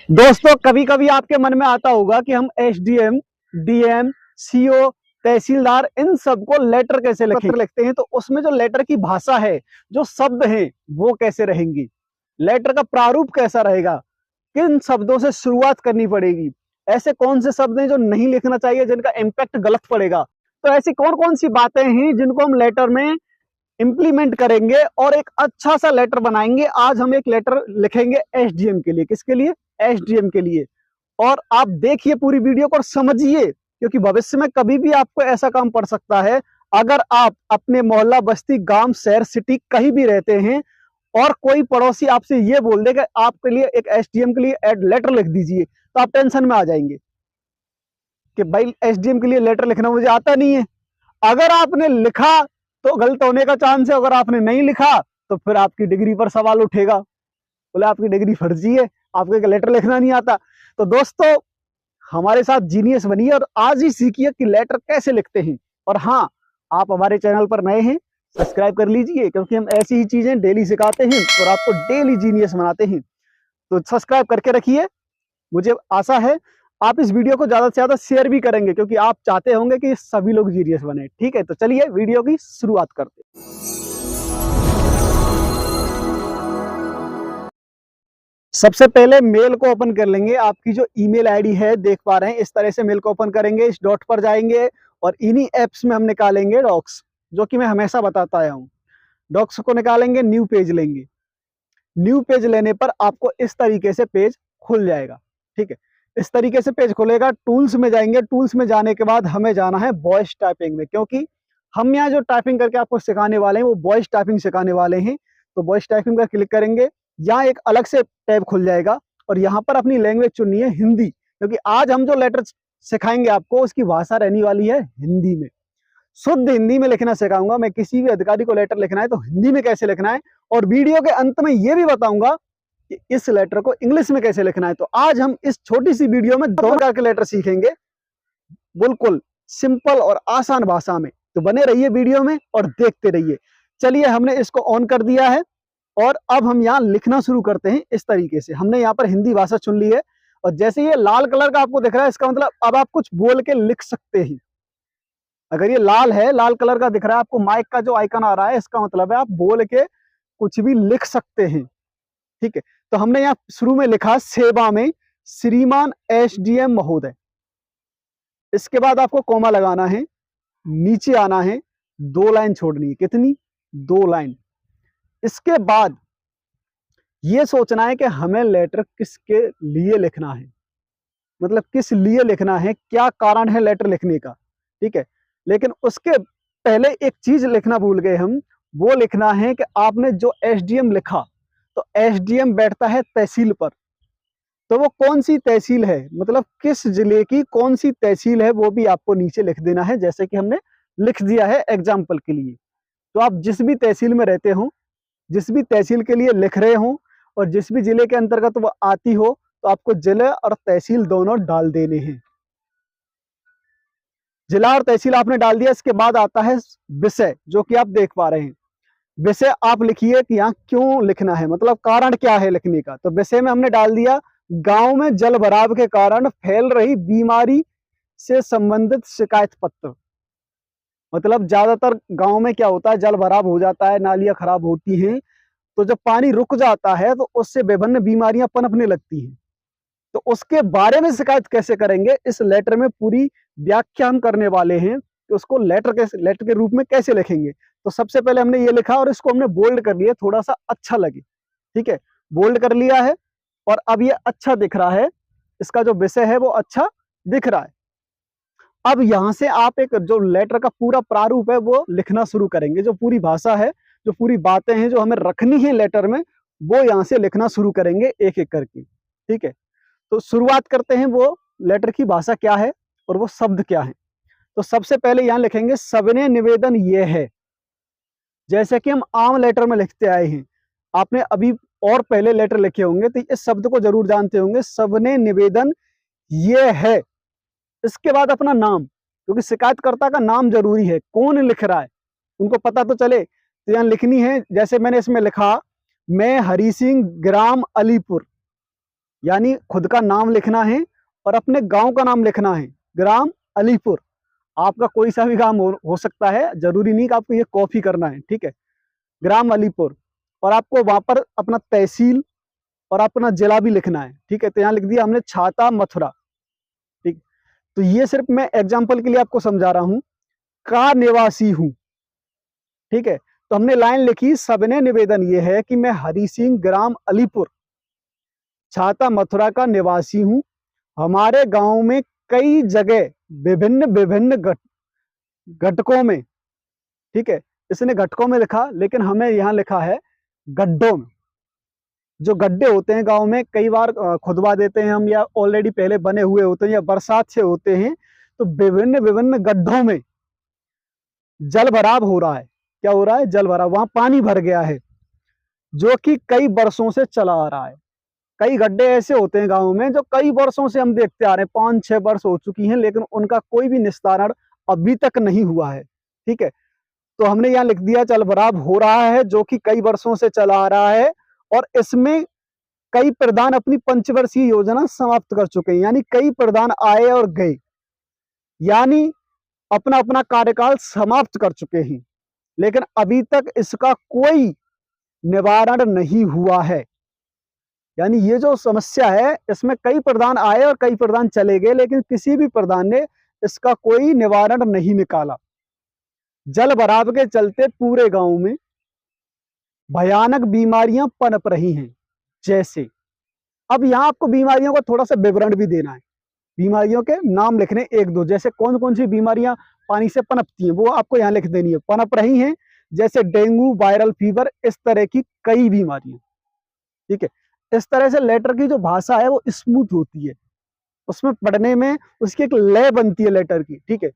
दोस्तों, कभी कभी आपके मन में आता होगा कि हम एसडीएम, डीएम, सीओ, तहसीलदार इन सबको लेटर कैसे लिखें। पत्र लिखते हैं तो उसमें जो लेटर की भाषा है, जो शब्द हैं, वो कैसे रहेंगी, लेटर का प्रारूप कैसा रहेगा, किन शब्दों से शुरुआत करनी पड़ेगी, ऐसे कौन से शब्द हैं जो नहीं लिखना चाहिए, जिनका इम्पैक्ट गलत पड़ेगा। तो ऐसी कौन कौन सी बातें हैं जिनको हम लेटर में इंप्लीमेंट करेंगे और एक अच्छा सा लेटर बनाएंगे। आज हम एक लेटर लिखेंगे एसडीएम के लिए। किसके लिए? एसडीएम के लिए। और आप देखिए पूरी वीडियो को और समझिए, क्योंकि भविष्य में कभी भी आपको ऐसा काम पड़ सकता है। अगर आप अपने मोहल्ला, बस्ती, गांव, शहर, सिटी कहीं भी रहते हैं और कोई पड़ोसी आपसे ये बोल दे कि आपके लिए एक एसडीएम के लिए लेटर लिख दीजिए, तो आप टेंशन में आ जाएंगे कि भाई एसडीएम के लिए लेटर लिखना मुझे आता नहीं है। अगर आपने लिखा तो गलत होने का चांस है, अगर आपने नहीं लिखा तो फिर आपकी डिग्री पर सवाल उठेगा, बोले आपकी डिग्री फर्जी है, आपको लेटर लिखना नहीं आता। तो दोस्तों, हमारे साथ जीनियस बनिए और आज ही सीखिए कि लेटर कैसे लिखते हैं। और हाँ, आप हमारे चैनल पर नए हैं, सब्सक्राइब कर लीजिए, क्योंकि हम ऐसी ही चीजें डेली सिखाते हैं और आपको डेली जीनियस बनाते हैं। तो सब्सक्राइब करके रखिए। मुझे आशा है आप इस वीडियो को ज्यादा से ज्यादा शेयर भी करेंगे, क्योंकि आप चाहते होंगे कि सभी लोग जीनियस बने। ठीक है, तो चलिए वीडियो की शुरुआत करते हैं। सबसे पहले मेल को ओपन कर लेंगे। आपकी जो ईमेल आईडी है, देख पा रहे हैं, इस तरह से मेल को ओपन करेंगे। इस डॉट पर जाएंगे और इन्हीं एप्स में हम निकालेंगे डॉक्स, जो कि मैं हमेशा बताता आया हूँ। डॉक्स को निकालेंगे, न्यू पेज लेंगे। न्यू पेज लेने पर आपको इस तरीके से पेज खुल जाएगा। ठीक है, इस तरीके से पेज खुलेगा। टूल्स में जाएंगे। टूल्स में जाने के बाद हमें जाना है वॉइस टाइपिंग में, क्योंकि हम यहाँ जो टाइपिंग करके आपको सिखाने वाले हैं वो वॉइस टाइपिंग सिखाने वाले हैं। तो वॉइस टाइपिंग पर क्लिक करेंगे। यहाँ एक अलग से टैब खुल जाएगा और यहाँ पर अपनी लैंग्वेज चुननी है हिंदी, क्योंकि आज हम जो लेटर सिखाएंगे आपको उसकी भाषा रहने वाली है हिंदी में। शुद्ध हिंदी में लिखना सिखाऊंगा मैं। किसी भी अधिकारी को लेटर लिखना है तो हिंदी में कैसे लिखना है, और वीडियो के अंत में ये भी बताऊंगा कि इस लेटर को इंग्लिश में कैसे लिखना है। तो आज हम इस छोटी सी वीडियो में दो प्रकार के लेटर सीखेंगे, बिल्कुल सिंपल और आसान भाषा में। तो बने रहिए वीडियो में और देखते रहिए। चलिए, हमने इसको ऑन कर दिया है और अब हम यहाँ लिखना शुरू करते हैं। इस तरीके से हमने यहाँ पर हिंदी भाषा चुन ली है और जैसे ये लाल कलर का आपको दिख रहा है, इसका मतलब अब आप कुछ बोल के लिख सकते हैं। अगर ये लाल है, लाल कलर का दिख रहा है आपको, माइक का जो आइकन आ रहा है, इसका मतलब है आप बोल के कुछ भी लिख सकते हैं। ठीक है, तो हमने यहाँ शुरू में लिखा सेवा में श्रीमान एसडीएम महोदय। इसके बाद आपको कॉमा लगाना है, नीचे आना है, 2 लाइन छोड़नी है। कितनी? 2 लाइन। इसके बाद ये सोचना है कि हमें लेटर किसके लिए लिखना है, मतलब किस लिए लिखना है, क्या कारण है लेटर लिखने का। ठीक है, लेकिन उसके पहले एक चीज लिखना भूल गए हम। वो लिखना है कि आपने जो एसडीएम लिखा, तो एसडीएम बैठता है तहसील पर। तो वो कौन सी तहसील है, मतलब किस जिले की कौन सी तहसील है, वो भी आपको नीचे लिख देना है, जैसे कि हमने लिख दिया है एग्जाम्पल के लिए। तो आप जिस भी तहसील में रहते हो, जिस भी तहसील के लिए लिख रहे हो और जिस भी जिले के अंतर्गत वो आती हो, तो आपको जिले और तहसील दोनों डाल देने हैं। जिला और तहसील आपने डाल दिया। इसके बाद आता है विषय, जो कि आप देख पा रहे हैं। विषय आप लिखिए कि यहाँ क्यों लिखना है, मतलब कारण क्या है लिखने का। तो विषय में हमने डाल दिया, गांव में जल भराव के कारण फैल रही बीमारी से संबंधित शिकायत पत्र। मतलब ज्यादातर गांव में क्या होता है, जल भराव हो जाता है, नालियां खराब होती हैं, तो जब पानी रुक जाता है तो उससे विभिन्न बीमारियां पनपने लगती हैं। तो उसके बारे में शिकायत कैसे करेंगे, इस लेटर में पूरी व्याख्या हम करने वाले हैं कि उसको लेटर के रूप में कैसे लिखेंगे। तो सबसे पहले हमने ये लिखा और इसको हमने बोल्ड कर लिया, थोड़ा सा अच्छा लगे। ठीक है, बोल्ड कर लिया है और अब ये अच्छा दिख रहा है, इसका जो विषय है वो अच्छा दिख रहा है। अब यहां से आप एक जो लेटर का पूरा प्रारूप है वो लिखना शुरू करेंगे। जो पूरी भाषा है, जो पूरी बातें हैं जो हमें रखनी है लेटर में, वो यहाँ से लिखना शुरू करेंगे एक एक करके। ठीक है, तो शुरुआत करते हैं, वो लेटर की भाषा क्या है और वो शब्द क्या है। तो सबसे पहले यहां लिखेंगे सविनय निवेदन ये है। जैसे कि हम आम लेटर में लिखते आए हैं, आपने अभी और पहले लेटर लिखे होंगे तो इस शब्द को जरूर जानते होंगे, सविनय निवेदन ये है। इसके बाद अपना नाम, क्योंकि शिकायतकर्ता का नाम जरूरी है, कौन लिख रहा है उनको पता तो चले। तो यहाँ लिखनी है, जैसे मैंने इसमें लिखा, मैं हरि सिंह, ग्राम अलीपुर। यानी खुद का नाम लिखना है और अपने गांव का नाम लिखना है, ग्राम अलीपुर। आपका कोई सा भी गांव हो सकता है, जरूरी नहीं कि आपको ये कॉपी करना है, ठीक है। ग्राम अलीपुर, और आपको वहां पर अपना तहसील और अपना जिला भी लिखना है, ठीक है। तो यहाँ लिख दिया हमने छाता मथुरा, ठीक। तो ये सिर्फ मैं एग्जाम्पल के लिए आपको समझा रहा हूं, का निवासी हूं, ठीक है। तो हमने लाइन लिखी, सबने निवेदन ये है कि मैं हरि सिंह ग्राम अलीपुर छाता मथुरा का निवासी हूं। हमारे गांव में कई जगह विभिन्न विभिन्न घटकों में, ठीक है। इसने घटकों में लिखा, लेकिन हमें यहाँ लिखा है गड्ढों में। जो गड्ढे होते हैं गांव में, कई बार खुदवा देते हैं हम, या ऑलरेडी पहले बने हुए होते हैं, या बरसात से होते हैं, तो विभिन्न विभिन्न गड्ढों में जल भराव हो रहा है। क्या हो रहा है? जल भराव, वहां पानी भर गया है, जो कि कई वर्षों से चला आ रहा है। कई गड्ढे ऐसे होते हैं गाँव में जो कई वर्षों से हम देखते आ रहे हैं, 5-6 वर्ष हो चुकी हैं, लेकिन उनका कोई भी निस्तारण अभी तक नहीं हुआ है, ठीक है। तो हमने यहाँ लिख दिया जल भराव हो रहा है, जो कि कई वर्षों से चला आ रहा है, और इसमें कई प्रधान अपनी पंचवर्षीय योजना समाप्त कर चुके हैं। यानी कई प्रधान आए और गए, यानी अपना अपना कार्यकाल समाप्त कर चुके हैं, लेकिन अभी तक इसका कोई निवारण नहीं हुआ है। यानी ये जो समस्या है, इसमें कई प्रधान आए और कई प्रधान चले गए, लेकिन किसी भी प्रधान ने इसका कोई निवारण नहीं निकाला। जल भराव के चलते पूरे गांव में भयानक बीमारियां पनप रही हैं। जैसे, अब यहाँ आपको बीमारियों का थोड़ा सा विवरण भी देना है, बीमारियों के नाम लिखने 1-2, जैसे कौन कौन सी बीमारियां पानी से पनपती हैं, वो आपको यहाँ लिख देनी है। पनप रही हैं जैसे डेंगू, वायरल फीवर, इस तरह की कई बीमारियां, ठीक है। इस तरह से लेटर की जो भाषा है वो स्मूथ होती है, उसमें पढ़ने में उसकी एक लय बनती है लेटर की, ठीक है।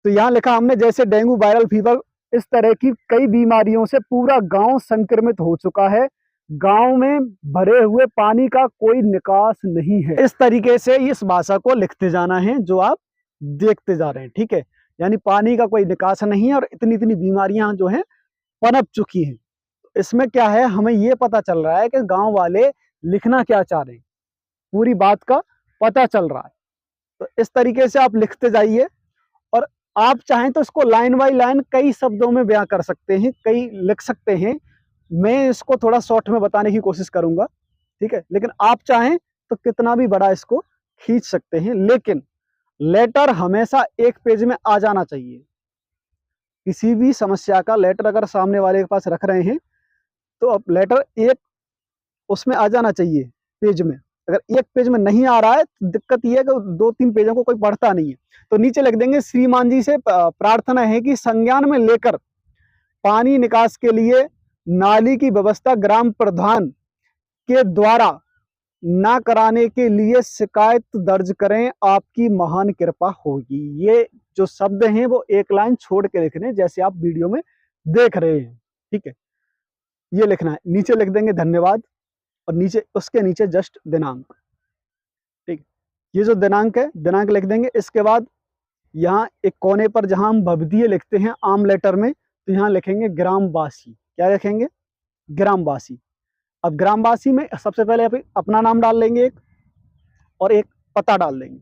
तो यहाँ लिखा हमने जैसे डेंगू, वायरल फीवर, इस तरह की कई बीमारियों से पूरा गांव संक्रमित हो चुका है। गांव में भरे हुए पानी का कोई निकास नहीं है। इस तरीके से इस भाषा को लिखते जाना है जो आप देखते जा रहे हैं, ठीक है। यानी पानी का कोई निकास नहीं है और इतनी इतनी बीमारियां जो हैं पनप चुकी हैं। इसमें क्या है, हमें ये पता चल रहा है कि गांव वाले लिखना क्या चाह रहे हैं, पूरी बात का पता चल रहा है। तो इस तरीके से आप लिखते जाइए, और आप चाहें तो इसको लाइन बाय लाइन कई शब्दों में बयां कर सकते हैं, कई लिख सकते हैं। मैं इसको थोड़ा शॉर्ट में बताने की कोशिश करूंगा, ठीक है। लेकिन आप चाहें तो कितना भी बड़ा इसको खींच सकते हैं, लेकिन लेटर हमेशा एक पेज में आ जाना चाहिए। किसी भी समस्या का लेटर अगर सामने वाले के पास रख रहे हैं, तो अब लेटर एक उसमें आ जाना चाहिए पेज में। अगर एक पेज में नहीं आ रहा है तो दिक्कत ये है कि 2-3 पेजों को कोई पढ़ता नहीं है। तो नीचे लिख देंगे, श्रीमान जी से प्रार्थना है कि संज्ञान में लेकर पानी निकास के लिए नाली की व्यवस्था ग्राम प्रधान के द्वारा ना कराने के लिए शिकायत दर्ज करें, आपकी महान कृपा होगी। ये जो शब्द हैं वो एक लाइन छोड़ के लिखने, जैसे आप वीडियो में देख रहे हैं, ठीक है। ये लिखना है, नीचे लिख देंगे धन्यवाद, और नीचे उसके नीचे जस्ट दिनांक, ठीक। ये जो दिनांक है, दिनांक लिख देंगे। इसके बाद यहाँ एक कोने पर जहां हम भवदीय लिखते हैं आम लेटर में, तो यहाँ लिखेंगे ग्रामवासी। क्या लिखेंगे? ग्रामवासी। अब ग्रामवासी में सबसे पहले अपना नाम डाल लेंगे एक, और एक पता डाल देंगे।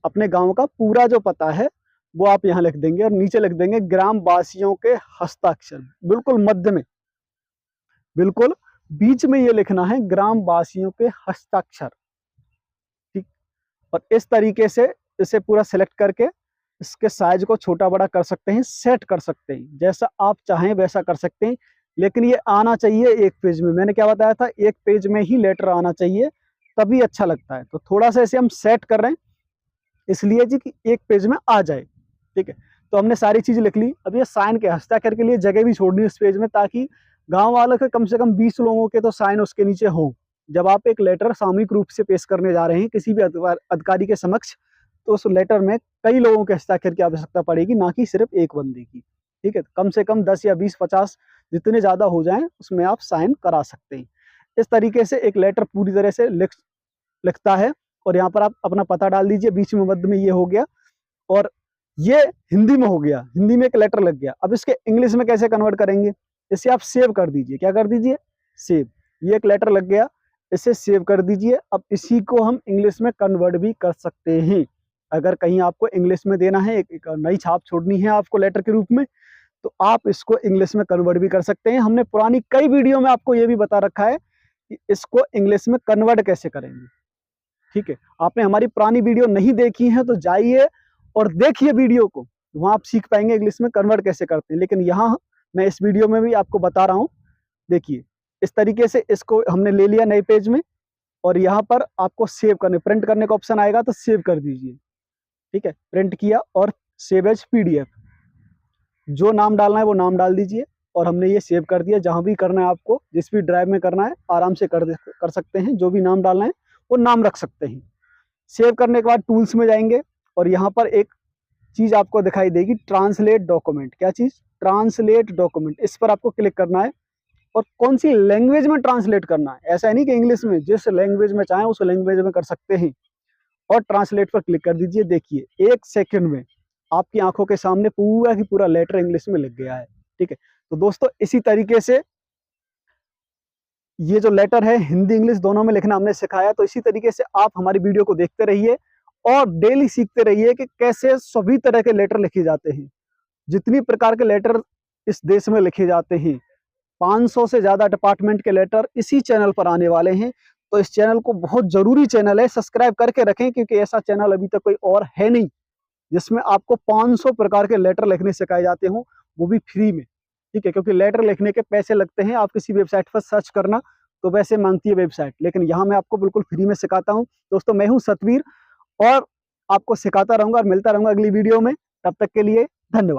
अपने गांव का पूरा जो पता है वो आप यहाँ लिख देंगे, और नीचे लिख देंगे ग्रामवासियों के हस्ताक्षर, बिल्कुल मध्य में, बिल्कुल बीच में ये लिखना है ग्रामवासियों के हस्ताक्षर, ठीक। और इस तरीके से इसे पूरा सिलेक्ट करके इसके साइज को छोटा बड़ा कर सकते हैं, सेट कर सकते हैं, जैसा आप चाहें वैसा कर सकते हैं। लेकिन ये आना चाहिए एक पेज में। मैंने क्या बताया था, एक पेज में ही लेटर आना चाहिए, तभी अच्छा लगता है। तो थोड़ा सा इसे हम सेट कर रहे हैं इसलिए जी कि एक पेज में आ जाए, ठीक है। तो हमने सारी चीज लिख ली। अब ये साइन के हस्ताक्षर के लिए जगह भी छोड़नी है इस पेज में, ताकि गांव वालों के कम से कम 20 लोगों के तो साइन उसके नीचे हो। जब आप एक लेटर सामूहिक रूप से पेश करने जा रहे हैं किसी भी अधिकारी के समक्ष, तो उस लेटर में कई लोगों के हस्ताक्षर की आवश्यकता पड़ेगी, ना कि सिर्फ एक बंदे की, ठीक है। कम से कम 10 या 20, 50 जितने ज्यादा हो जाएं उसमें आप साइन करा सकते हैं। इस तरीके से एक लेटर पूरी तरह से लिखता है। और यहाँ पर आप अपना पता डाल दीजिए, बीच में मध्य में ये हो गया, और ये हिंदी में हो गया, हिंदी में एक लेटर लग गया। अब इसके इंग्लिश में कैसे कन्वर्ट करेंगे, इसे आप सेव कर दीजिए। क्या कर दीजिए? सेव। ये एक लेटर लग गया। इसे सेव कर दीजिए। अब इसी को हम इंग्लिश में कन्वर्ट भी कर सकते हैं। अगर कहीं आपको इंग्लिश में देना है, एक नई छाप छोड़नी है आपको लेटर के रूप में, तो आप इसको इंग्लिश में कन्वर्ट भी कर सकते हैं। हमने पुरानी कई वीडियो में आपको ये भी बता रखा है कि इसको इंग्लिश में कन्वर्ट कैसे करेंगे। ठीक है, आपने हमारी पुरानी वीडियो नहीं देखी है तो जाइए और देखिए वीडियो को, वहां आप सीख पाएंगे इंग्लिश में कन्वर्ट कैसे करते हैं। लेकिन यहाँ मैं इस वीडियो में भी आपको बता रहा हूँ। देखिए, इस तरीके से इसको हमने ले लिया नए पेज में, और यहाँ पर आपको सेव करने, प्रिंट करने का ऑप्शन आएगा तो सेव कर दीजिए। ठीक है, प्रिंट किया और सेव एज पीडीएफ, जो नाम डालना है वो नाम डाल दीजिए। और हमने ये सेव कर दिया। जहां भी करना है आपको, जिस भी ड्राइव में करना है आराम से कर सकते हैं। जो भी नाम डालना है वो नाम रख सकते हैं। सेव करने के बाद टूल्स में जाएंगे और यहाँ पर एक चीज आपको दिखाई देगी, ट्रांसलेट डॉक्यूमेंट। क्या चीज? Translate document. इस पर आपको क्लिक करना है और कौन सी लैंग्वेज में ट्रांसलेट करना है। ऐसा नहीं कि इंग्लिश में, जिस लैंग्वेज में चाहें उस लैंग्वेज में कर सकते हैं। और ट्रांसलेट पर क्लिक कर दीजिए। देखिए 1 सेकंड में आपकी आंखों के सामने पूरा की पूरा लेटर इंग्लिश में लिख गया है। ठीक है, तो दोस्तों इसी तरीके से ये जो लेटर है हिंदी इंग्लिश दोनों में लिखना हमने सिखाया। तो इसी तरीके से आप हमारी वीडियो को देखते रहिए और डेली सीखते रहिए कि कैसे सभी तरह के लेटर लिखे जाते हैं। जितनी प्रकार के लेटर इस देश में लिखे जाते हैं, 500 से ज्यादा डिपार्टमेंट के लेटर इसी चैनल पर आने वाले हैं। तो इस चैनल को, बहुत जरूरी चैनल है, सब्सक्राइब करके रखें, क्योंकि ऐसा चैनल अभी तक कोई और है नहीं जिसमें आपको 500 प्रकार के लेटर लिखने सिखाए जाते हों, वो भी फ्री में। ठीक है, क्योंकि लेटर लिखने के पैसे लगते हैं। आप किसी वेबसाइट पर सर्च करना तो वैसे मांगती है वेबसाइट, लेकिन यहाँ मैं आपको बिल्कुल फ्री में सिखाता हूँ। दोस्तों मैं हूँ सतवीर और आपको सिखाता रहूंगा और मिलता रहूंगा अगली वीडियो में। तब तक के लिए धन्यवाद।